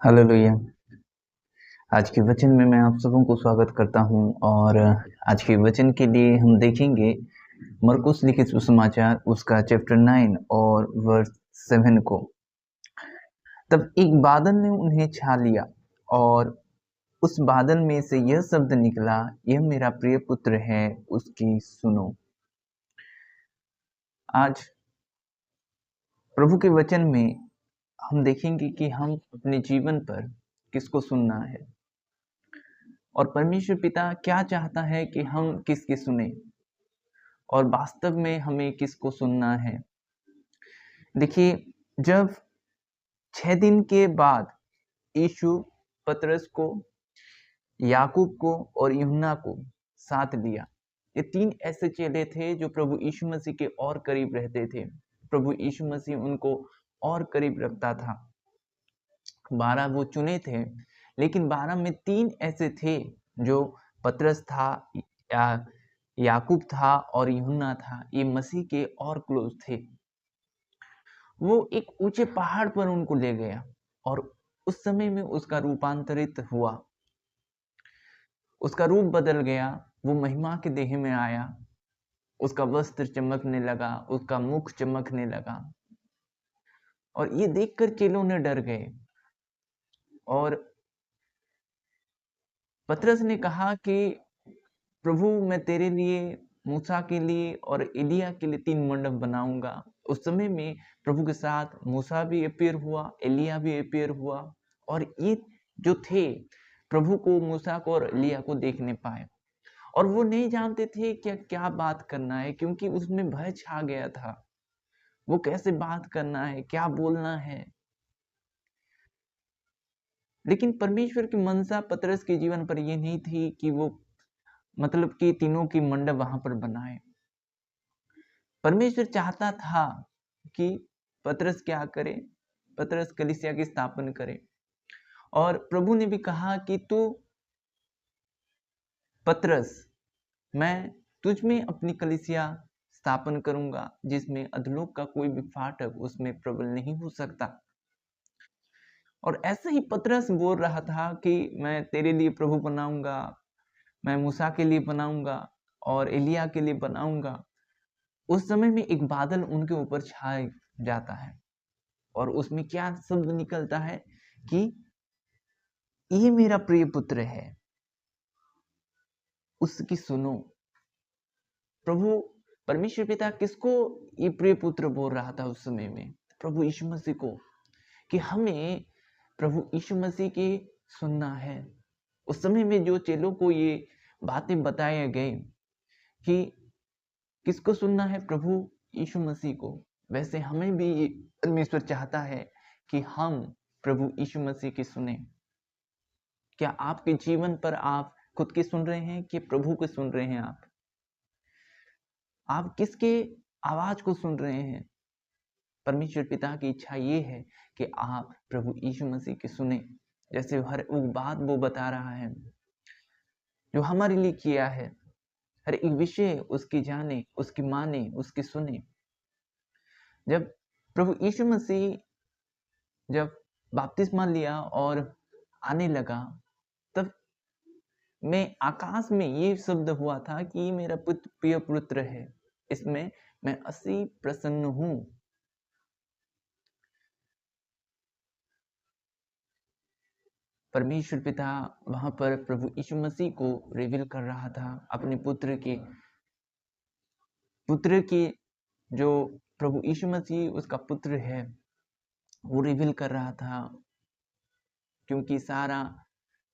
Hallelujah. आज के वचन में मैं आप सबों को स्वागत करता हूँ और आज के वचन के लिए हम देखेंगे मरकुस लिखित सुसमाचार उसका चैप्टर 9 और वर्स 7 को। तब एक बादल ने उन्हें छा लिया और उस बादल में से यह शब्द निकला, यह मेरा प्रिय पुत्र है, उसकी सुनो। आज प्रभु के वचन में हम देखेंगे कि हम अपने जीवन पर किसको सुनना है और परमेश्वर पिता क्या चाहता है कि हम किसकी सुने और वास्तव में हमें किसको सुनना है। देखिए, जब 6 दिन के बाद यीशु पतरस को, याकूब को और यूहन्ना को साथ लिया। ये 3 ऐसे चेले थे जो प्रभु यीशु मसीह के और करीब रहते थे। प्रभु यीशु मसीह उनको और करीब रखता था। 12 वो चुने थे, लेकिन 12 में 3 ऐसे थे जो पतरस था, याकूब था और यूहन्ना था। ये मसीह के और क्लोज थे। वो एक ऊंचे पहाड़ पर उनको ले गया और उस समय में उसका रूपांतरित हुआ, उसका रूप बदल गया। वो महिमा के देह में आया, उसका वस्त्र चमकने लगा, उसका मुख चमकने लगा और ये देखकर चेलों ने डर गए। और पतरस ने कहा कि प्रभु, मैं तेरे लिए, मूसा के लिए और एलिया के लिए 3 मंडप बनाऊंगा। उस समय में प्रभु के साथ मूसा भी अपीयर हुआ, एलिया भी अपीयर हुआ और ये जो थे प्रभु को, मूसा को और एलिया को देखने पाए और वो नहीं जानते थे कि क्या बात करना है, क्योंकि उसमें भय छा गया था। वो कैसे बात करना है, क्या बोलना है। लेकिन परमेश्वर की मनसा पतरस के जीवन पर यह नहीं थी कि वो मतलब कि तीनों की मंडप वहां पर बनाए। परमेश्वर चाहता था कि पतरस क्या करे, पतरस कलीसिया की स्थापना करे। और प्रभु ने भी कहा कि तू पतरस, मैं तुझ में अपनी कलीसिया स्थापन करूंगा, जिसमें अधलोक का कोई भी फाटक उसमें प्रबल नहीं हो सकता। और ऐसे ही पतरस बोल रहा था कि मैं तेरे लिए प्रभु बनाऊंगा, मैं मूसा के लिए बनाऊंगा और एलिया के लिए बनाऊंगा। उस समय में एक बादल उनके ऊपर छाए जाता है और उसमें क्या शब्द निकलता है कि ये मेरा प्रिय पुत्र है, उसकी सुनो। प्रभु परमेश्वर पिता किसको ये प्रिय पुत्र बोल रहा था उस समय में? प्रभु यीशु मसीह को, कि हमें प्रभु यीशु मसीह की सुनना है। उस समय में जो चेलों को ये बातें बताए गए कि किसको सुनना है, प्रभु यीशु मसीह को, वैसे हमें भी परमेश्वर चाहता है कि हम प्रभु यीशु मसीह की सुने। क्या आपके जीवन पर आप खुद की सुन रहे हैं कि प्रभु को सुन रहे हैं? आप किसके आवाज को सुन रहे हैं? परमेश्वर पिता की इच्छा ये है कि आप प्रभु यीशु मसीह की सुने। जैसे हर वो बात वो बता रहा है जो हमारे लिए किया है, हर एक विषय उसकी जाने, उसकी माने, उसकी सुने। जब प्रभु यीशु मसीह जब बपतिस्मा लिया और आने लगा, तब में आकाश में ये शब्द हुआ था कि ये मेरा पुत्र प्रिय पुत्र है, इसमें मैं अति प्रसन्न हूं। परमेश्वर पिता वहां पर प्रभु यीशु मसीह को रिवील कर रहा था, अपने पुत्र की जो प्रभु यीशु मसीह उसका पुत्र है वो रिवील कर रहा था, क्योंकि सारा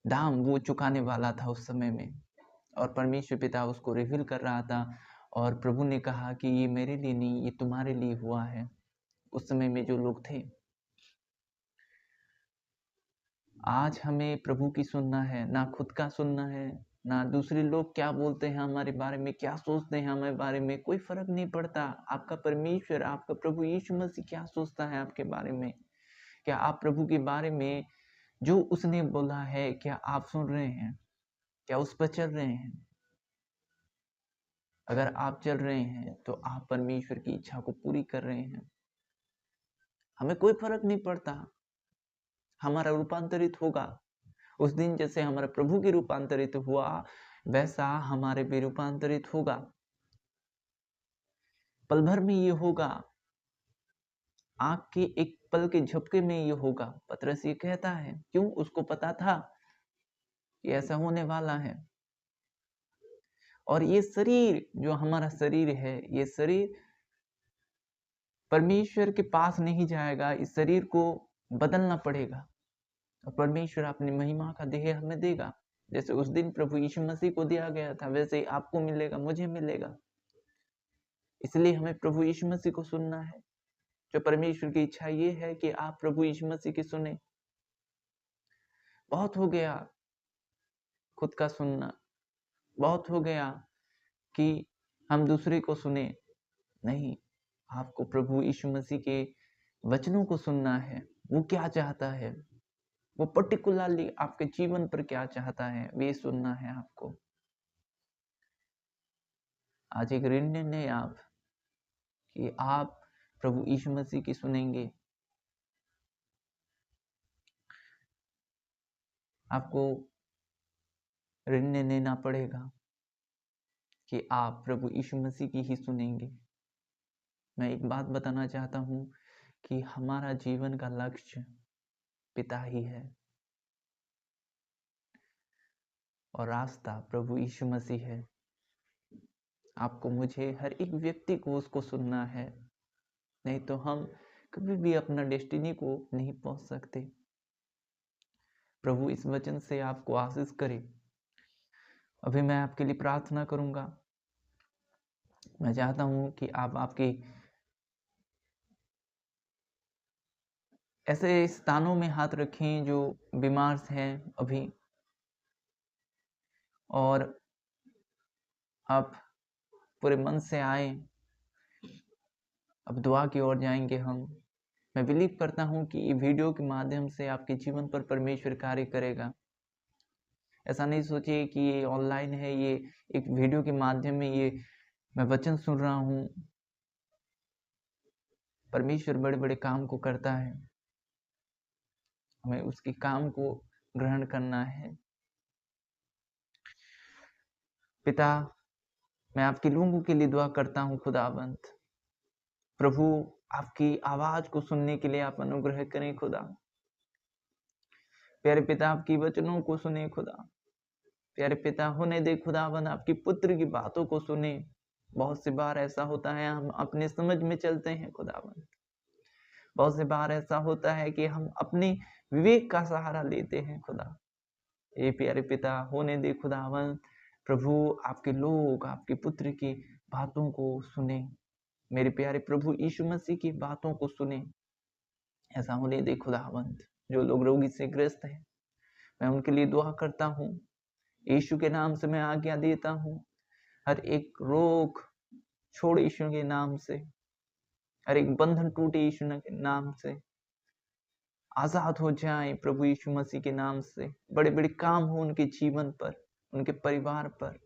दाम वो चुकाने वाला था उस समय में। और परमेश्वर पिता उसको रिवील कर रहा था और प्रभु ने कहा कि ये मेरे लिए नहीं, ये तुम्हारे लिए हुआ है। उस समय में जो लोग थे, आज हमें प्रभु की सुनना है, ना खुद का सुनना है, ना दूसरे लोग क्या बोलते हैं हमारे बारे में, क्या सोचते हैं हमारे बारे में। कोई फर्क नहीं पड़ता। आपका परमेश्वर, आपका प्रभु यीशु मसीह क्या सोचता है आपके बारे में? क्या आप प्रभु के बारे में जो उसने बोला है, क्या आप सुन रहे हैं? क्या उस पर चल रहे हैं? अगर आप चल रहे हैं तो आप परमेश्वर की इच्छा को पूरी कर रहे हैं। हमें कोई फर्क नहीं पड़ता हमारा रूपांतरित होगा। उस दिन जैसे हमारा प्रभु की रूपांतरित हुआ, वैसा हमारे भी रूपांतरित होगा। पल भर में ये होगा, आंख के एक पल के झपके में ये होगा। पतरस ये कहता है, क्यों? उसको पता था कि ऐसा होने वाला है। और ये शरीर, जो हमारा शरीर है, ये शरीर परमेश्वर के पास नहीं जाएगा। इस शरीर को बदलना पड़ेगा और परमेश्वर अपनी महिमा का देह हमें देगा। जैसे उस दिन प्रभु यीशु मसीह को दिया गया था, वैसे ही आपको मिलेगा, मुझे मिलेगा। इसलिए हमें प्रभु यीशु मसीह को सुनना है। जो परमेश्वर की इच्छा ये है कि आप प्रभु यीशु मसीह की सुने। बहुत हो गया खुद का सुनना, बहुत हो गया कि हम दूसरे को सुने। नहीं, आपको प्रभु यीशु मसीह के वचनों को सुनना है। वो क्या चाहता है, वो पर्टिकुलरली आपके जीवन पर क्या चाहता है, वे सुनना है आपको। आज एक निर्णय आप कि आप प्रभु यीशु मसीह की सुनेंगे। आपको निर्णय लेना पड़ेगा कि आप प्रभु यीशु मसीह की ही सुनेंगे। मैं एक बात बताना चाहता हूँ कि हमारा जीवन का लक्ष्य पिता ही है और रास्ता प्रभु यीशु मसीह है। आपको, मुझे, हर एक व्यक्ति को उसको सुनना है, नहीं तो हम कभी भी अपना डेस्टिनी को नहीं पहुंच सकते। प्रभु इस वचन से आपको आशीष करे। अभी मैं आपके लिए प्रार्थना करूंगा। मैं चाहता हूं कि आप आपके ऐसे स्थानों में हाथ रखें जो बीमार हैं अभी, और आप पूरे मन से आए। अब दुआ की ओर जाएंगे हम। मैं बिलीव करता हूं कि ये वीडियो के माध्यम से आपके जीवन पर परमेश्वर कार्य करेगा। ऐसा नहीं सोचिए कि ये ऑनलाइन है, ये एक वीडियो के माध्यम में ये मैं वचन सुन रहा हूं। परमेश्वर बड़े बड़े काम को करता है, हमें उसके काम को ग्रहण करना है। पिता, मैं आपके लोगों के लिए दुआ करता हूं। खुदाबंद प्रभु, आपकी आवाज को सुनने के लिए आप अनुग्रह करें खुदा। प्यारे पिता, आपकी वचनों को सुने खुदा। प्यारे पिता, होने दे खुदाबंद, आपकी पुत्र की बातों को सुने। बहुत सी बार ऐसा होता है हम अपने समझ में चलते हैं खुदाबंद। बहुत सी बार ऐसा होता है कि हम अपने विवेक का सहारा लेते हैं खुदा। ये प्यारे पिता, होने दे खुदावंद, प्रभु आपके लोग आपके पुत्र की बातों को सुने। मेरे प्यारे प्रभु यीशु मसीह की बातों को सुने। ऐसा होने दे खुदावंद। जो लोग रोगी से ग्रस्त हैं, मैं उनके लिए दुआ करता हूँ। यीशु के नाम से मैं आज्ञा देता हूँ, हर एक रोग छोड़ यीशु के नाम से, हर एक बंधन टूटे यीशु के नाम से, आजाद हो जाएं प्रभु यीशु मसीह के नाम से। बड़े बड़े काम हो उनके जीवन पर, उनके परिवार पर।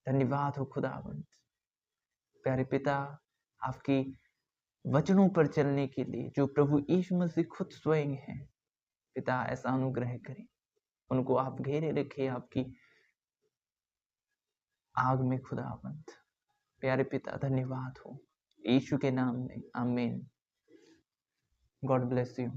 धन्यवाद हो खुदावंद। प्यारे पिता, आपकी वचनों पर चलने के लिए जो प्रभु यीशु मसीह खुद स्वयं है, पिता ऐसा अनुग्रह करें। उनको आप घेरे रखें आपकी आग में खुदावंद। प्यारे पिता, धन्यवाद हो यीशु के नाम में, आमीन। God bless you.